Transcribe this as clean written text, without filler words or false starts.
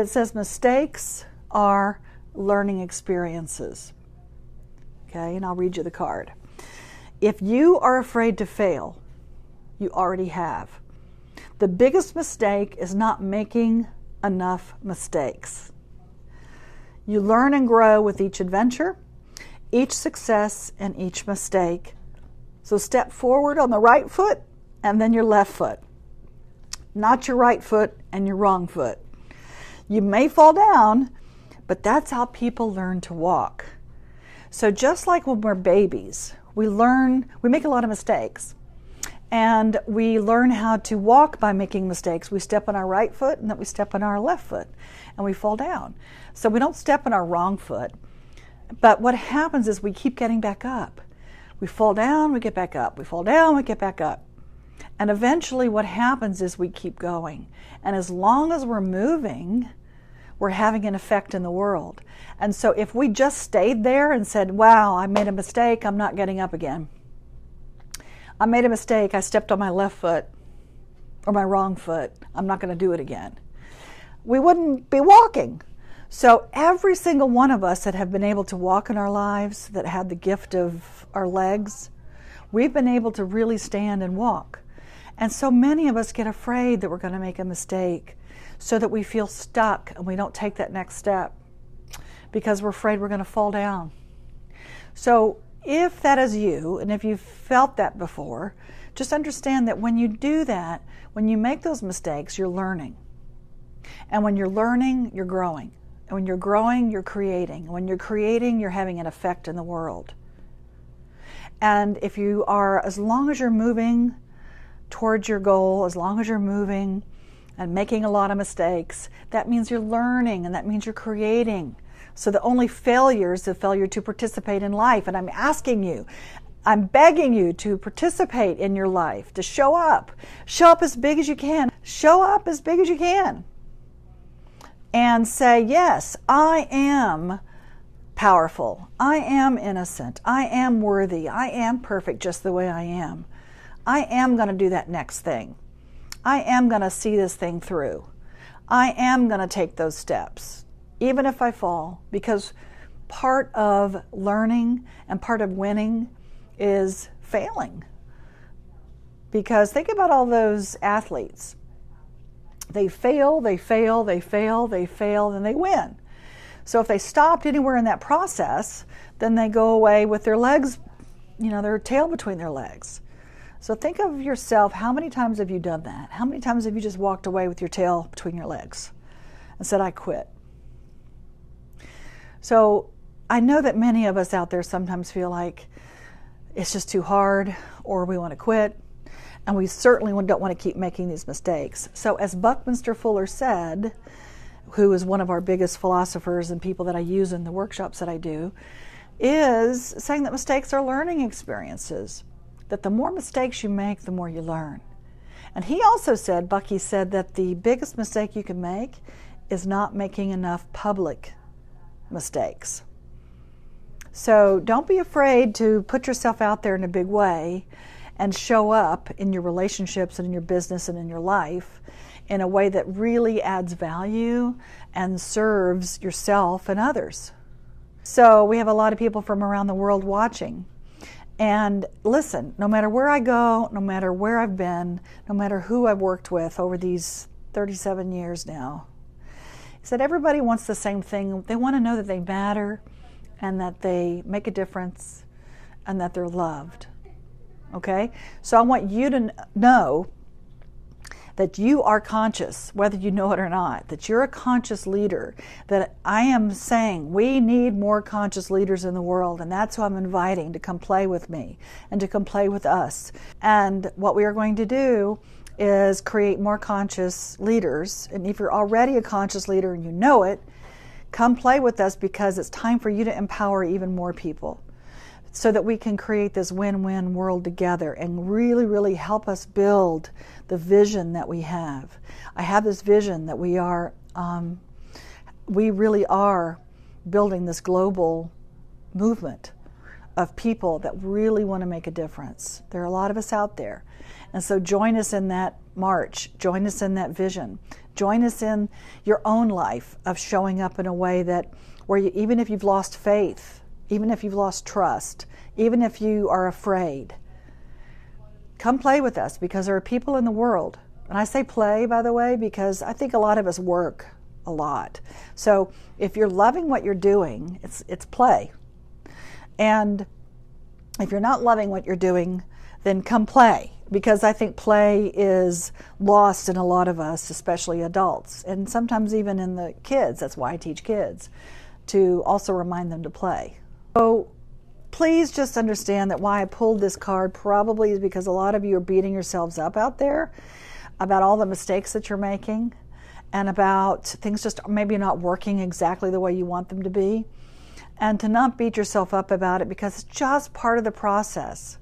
It says mistakes are learning experiences. Okay, and I'll read you the card. If you are afraid to fail, you already have. The biggest mistake is not making enough mistakes. You learn and grow with each adventure, each success, and each mistake. So step forward on the right foot and then your left foot. Not your right foot and your wrong foot. You may fall down, but that's how people learn to walk. So just like when we're babies, we make a lot of mistakes. And we learn how to walk by making mistakes. We step on our right foot and then we step on our left foot and we fall down. So we don't step on our wrong foot. But what happens is we keep getting back up. We fall down, we get back up. We fall down, we get back up. And eventually what happens is we keep going. And as long as we're moving, we're having an effect in the world. And so if we just stayed there and said, wow, I made a mistake, I'm not getting up again. I made a mistake, I stepped on my left foot or my wrong foot, I'm not going to do it again. We wouldn't be walking. So every single one of us that have been able to walk in our lives, that had the gift of our legs, we've been able to really stand and walk. And so many of us get afraid that we're going to make a mistake so that we feel stuck and we don't take that next step because we're afraid we're going to fall down. So if that is you, and if you've felt that before, just understand that when you do that, when you make those mistakes, you're learning. And when you're learning, you're growing. And when you're growing, you're creating. And when you're creating, you're having an effect in the world. And if you are, as long as you're moving towards your goal, as long as you're moving and making a lot of mistakes, that means you're learning and that means you're creating. So the only failure is the failure to participate in life. And I'm asking you, I'm begging you to participate in your life, to show up. Show up as big as you can. Show up as big as you can. And say, yes, I am powerful. I am innocent. I am worthy. I am perfect just the way I am. I am going to do that next thing. I am going to see this thing through. I am going to take those steps, even if I fall, because part of learning and part of winning is failing. Because think about all those athletes. They fail, they fail, they fail, they fail, and they win. So if they stopped anywhere in that process, then they go away with their legs, their tail between their legs. So think of yourself, how many times have you done that? How many times have you just walked away with your tail between your legs and said, I quit? So I know that many of us out there sometimes feel like it's just too hard or we want to quit. And we certainly don't want to keep making these mistakes. So as Buckminster Fuller said, who is one of our biggest philosophers and people that I use in the workshops that I do, is saying that mistakes are learning experiences. That the more mistakes you make, the more you learn. And he also said, Bucky said, that the biggest mistake you can make is not making enough public mistakes. So don't be afraid to put yourself out there in a big way and show up in your relationships and in your business and in your life in a way that really adds value and serves yourself and others. So we have a lot of people from around the world watching. And listen, no matter where I go, no matter where I've been, no matter who I've worked with over these 37 years now, he said everybody wants the same thing. They want to know that they matter and that they make a difference and that they're loved. Okay? So I want you to know that you are conscious, whether you know it or not, that you're a conscious leader, that I am saying we need more conscious leaders in the world, and that's who I'm inviting to come play with me and to come play with us. And what we are going to do is create more conscious leaders. And if you're already a conscious leader and you know it, come play with us because it's time for you to empower even more people, so that we can create this win-win world together and really, really help us build the vision that we have. I have this vision that we really are building this global movement of people that really want to make a difference. There are a lot of us out there. And so join us in that march. Join us in that vision. Join us in your own life of showing up in a way that where you, even if you've lost faith, even if you've lost trust, even if you are afraid, come play with us, because there are people in the world. And I say play, by the way, because I think a lot of us work a lot. So if you're loving what you're doing, it's play. And if you're not loving what you're doing, then come play, because I think play is lost in a lot of us, especially adults, and sometimes even in the kids. That's why I teach kids, to also remind them to play. So please just understand that why I pulled this card probably is because a lot of you are beating yourselves up out there about all the mistakes that you're making and about things just maybe not working exactly the way you want them to be. And to not beat yourself up about it, because it's just part of the process.